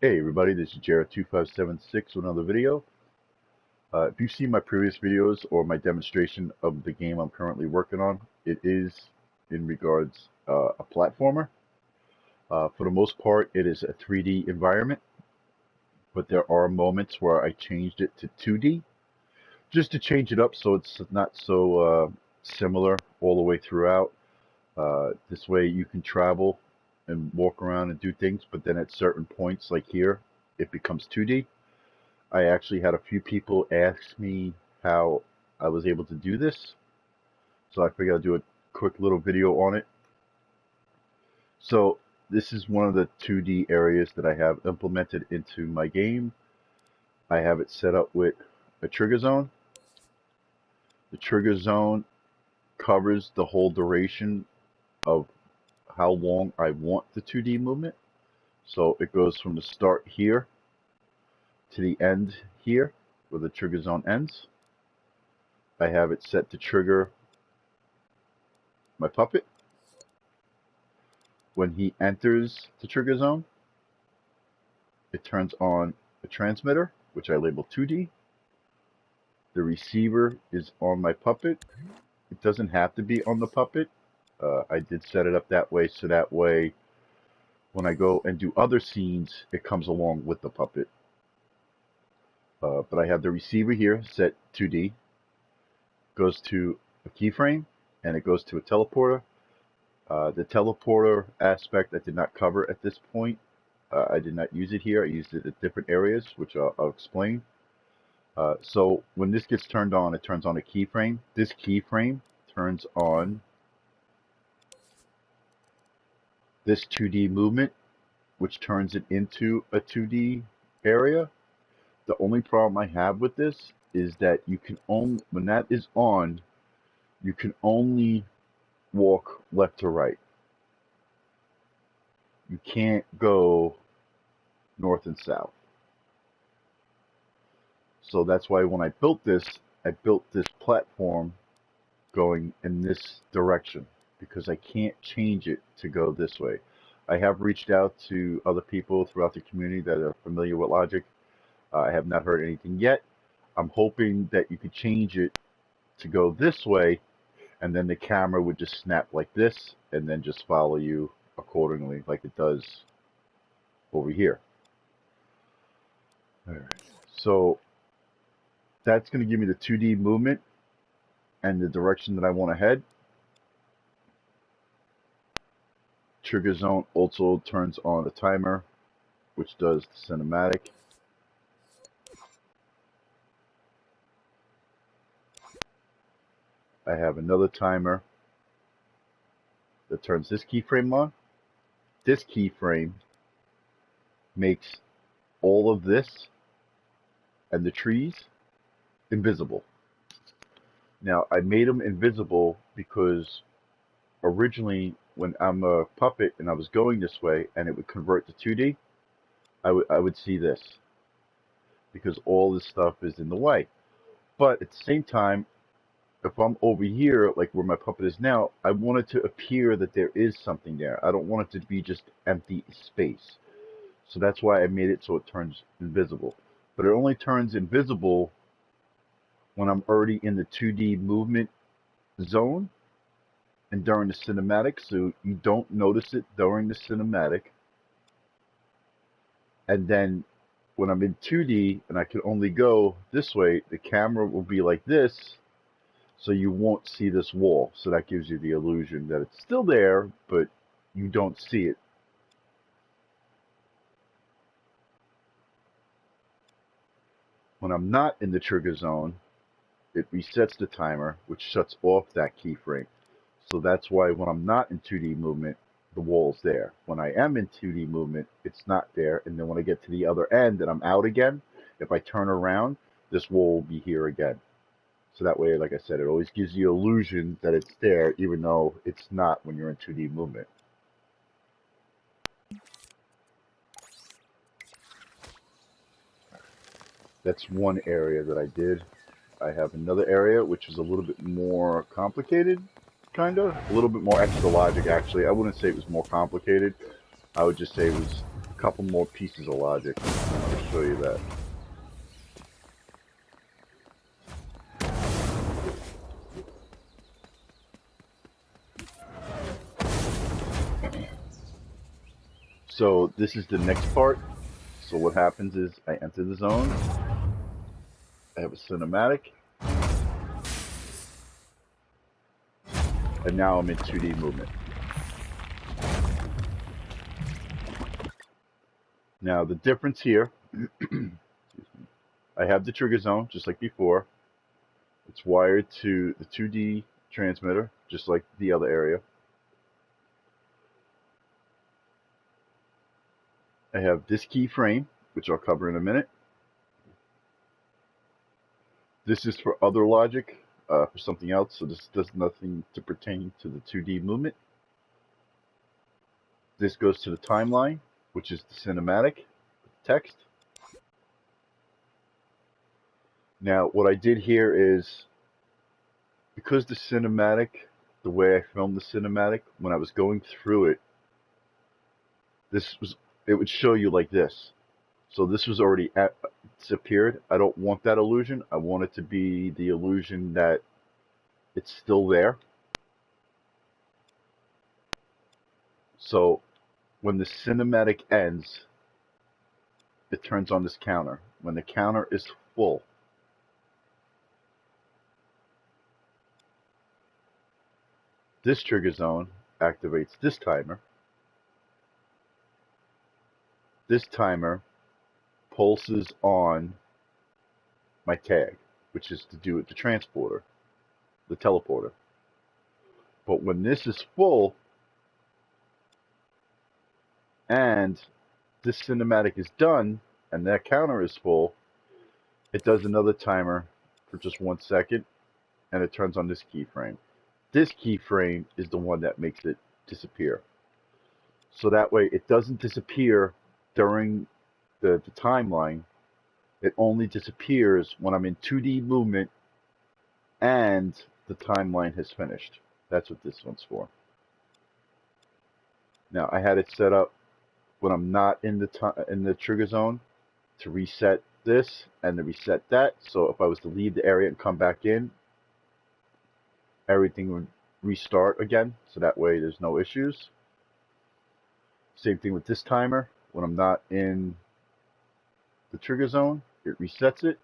Hey everybody, this is Jared2576 with another video. If you've seen my previous videos or my demonstration of the game I'm currently working on, it is in regards a platformer. For the most part, it is a 3D environment, but there are moments where I changed it to 2D, just to change it up so it's not so similar all the way throughout. This way you can travel and walk around and do things, but then at certain points, like here, it becomes 2D. I actually had a few people ask me how I was able to do this, so I figured I'd do a quick little video on it. So this is one of the 2D areas that I have implemented into my game. I have it set up with a trigger zone. The trigger zone covers the whole duration of how long I want the 2D movement. So it goes from the start here to the end here where the trigger zone ends. I have it set to trigger my puppet. When he enters the trigger zone, it turns on a transmitter, which I label 2D. The receiver is on my puppet. It doesn't have to be on the puppet. I did set it up that way, so that way when I go and do other scenes, it comes along with the puppet. But I have the receiver here set 2D, goes to a keyframe, and it goes to a teleporter. The teleporter aspect I did not cover at this point. I did not use it here. I used it at different areas, which I'll explain. So when this gets turned on, it turns on a keyframe. This keyframe turns on this 2D movement, which turns it into a 2D area. The only problem I have with this is that you can only, when that is on, you can only walk left to right. You can't go north and south. So that's why when I built this platform going in this direction, because I can't change it to go this way. I have reached out to other people throughout the community that are familiar with Logic. I have not heard anything yet. I'm hoping that you could change it to go this way, and then the camera would just snap like this, and then just follow you accordingly, like it does over here. All right. So that's going to give me the 2D movement and the direction that I want to head. Trigger zone also turns on the timer, which does the cinematic. I have another timer that turns this keyframe on. This keyframe makes all of this and the trees invisible. Now, I made them invisible because originally when I'm a puppet and I was going this way and it would convert to 2D, I would see this because all this stuff is in the way. But at the same time, if I'm over here, like where my puppet is now, I want it to appear that there is something there. I don't want it to be just empty space. So that's why I made it so it turns invisible. But it only turns invisible when I'm already in the 2D movement zone and during the cinematic, so you don't notice it during the cinematic. And then when I'm in 2D and I can only go this way, the camera will be like this, so you won't see this wall. So that gives you the illusion that it's still there, but you don't see it. When I'm not in the trigger zone, it resets the timer, which shuts off that keyframe. So that's why when I'm not in 2D movement, the wall's there. When I am in 2D movement, it's not there. And then when I get to the other end and I'm out again, if I turn around, this wall will be here again. So that way, like I said, it always gives you the illusion that it's there, even though it's not when you're in 2D movement. That's one area that I did. I have another area which is a little bit more complicated, kind of. A little bit more extra logic, actually. I wouldn't say it was more complicated. I would just say it was couple more pieces of logic. I'll show you that. So this is the next part. So what happens is I enter the zone. I have a cinematic. And now I'm in 2D movement. Now the difference here, I have the trigger zone just like before. It's wired to the 2D transmitter just like the other area. I have this keyframe, which I'll cover in a minute. This is for other logic, for something else, so this does nothing to pertain to the 2D movement. This goes to the timeline, which is the cinematic text. Now, what I did here is, because the cinematic, the way I filmed the cinematic, when I was going through it, it would show you like this. So this was already disappeared. I don't want that illusion. I want it to be the illusion that it's still there. So when the cinematic ends, it turns on this counter. When the counter is full, this trigger zone activates this timer. This timer pulses on my tag, which is to do with the transporter, the teleporter. But when this is full and this cinematic is done and that counter is full, it does another timer for just 1 second and it turns on this keyframe. This keyframe is the one that makes it disappear. So that way it doesn't disappear during the timeline. It only disappears when I'm in 2D movement and the timeline has finished. That's what this one's for. Now I had it set up when I'm not in the trigger zone to reset this and to reset that. So if I was to leave the area and come back in, everything would restart again. So that way there's no issues. Same thing with this timer. When I'm not in the trigger zone, it resets it.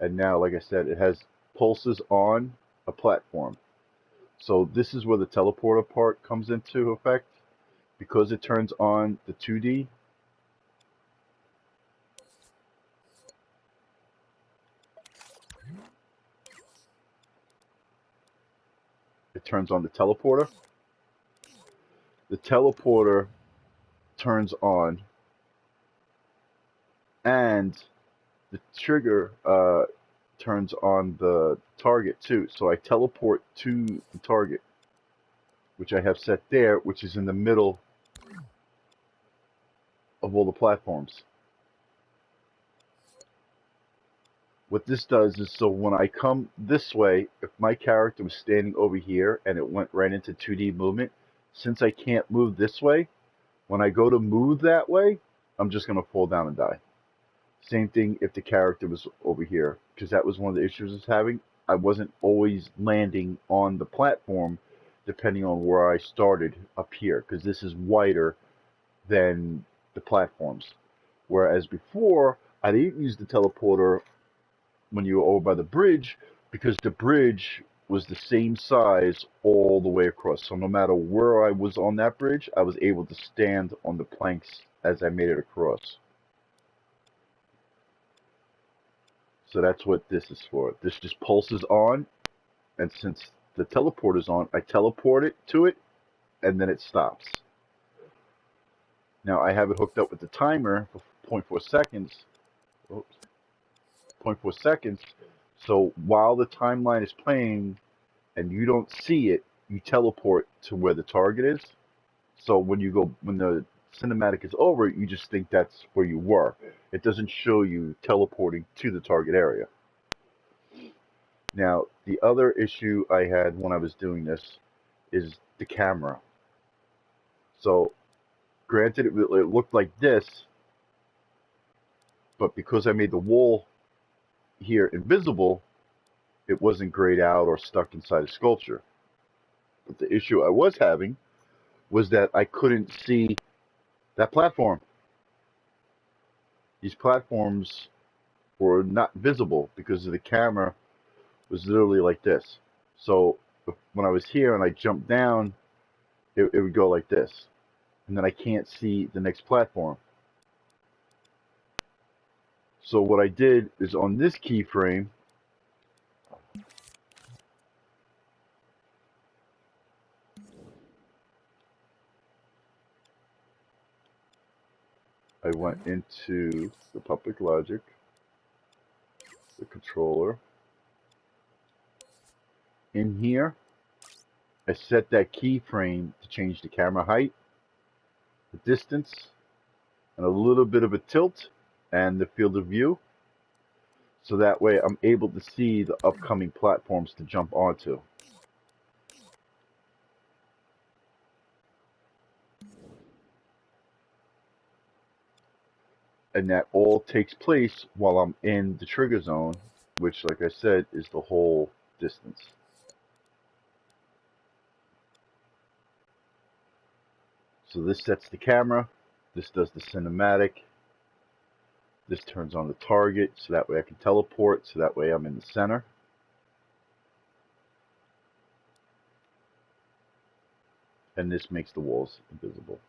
And now, like I said, it has pulses on a platform. So this is where the teleporter part comes into effect. Because it turns on the 2D, it turns on the teleporter. The teleporter turns on and the trigger turns on the target too. So I teleport to the target, which I have set there, which is in the middle of all the platforms. What this does is, so when I come this way, if my character was standing over here and it went right into 2D movement, since I can't move this way, when I go to move that way, I'm just going to fall down and die. Same thing if the character was over here, because that was one of the issues I was having. I wasn't always landing on the platform depending on where I started up here, because this is wider than the platforms. Whereas before, I didn't use the teleporter when you were over by the bridge, because the bridge was the same size all the way across. So no matter where I was on that bridge, I was able to stand on the planks as I made it across. So that's what this is for. This just pulses on, and since the teleporter's on, I teleport it to it, and then it stops. Now I have it hooked up with the timer for 0.4 seconds. Oops. 0.4 seconds. So while the timeline is playing and you don't see it, you teleport to where the target is. So when the cinematic is over, you just think that's where you were. It doesn't show you teleporting to the target area. Now, the other issue I had when I was doing this is the camera. So Granted, it looked like this, but because I made the wall here invisible, it wasn't grayed out or stuck inside a sculpture. But the issue I was having was that I couldn't see that platform. These platforms were not visible because the camera was literally like this. So when I was here and I jumped down, it would go like this. And then I can't see the next platform. So what I did is on this keyframe, I went into the public logic, the controller. In here, I set that keyframe to change the camera height, the distance, and a little bit of a tilt, and the field of view. So that way I'm able to see the upcoming platforms to jump onto. And that all takes place while I'm in the trigger zone, which, like I said, is the whole distance. So this sets the camera, this does the cinematic, this turns on the target, so that way I can teleport, so that way I'm in the center. And this makes the walls invisible.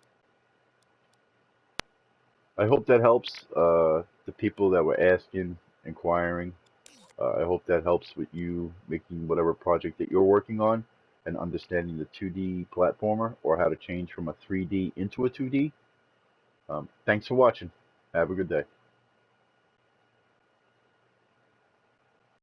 I hope that helps the people that were asking, inquiring. I hope that helps with you making whatever project that you're working on and understanding the 2D platformer or how to change from a 3D into a 2D. Thanks for watching. Have a good day.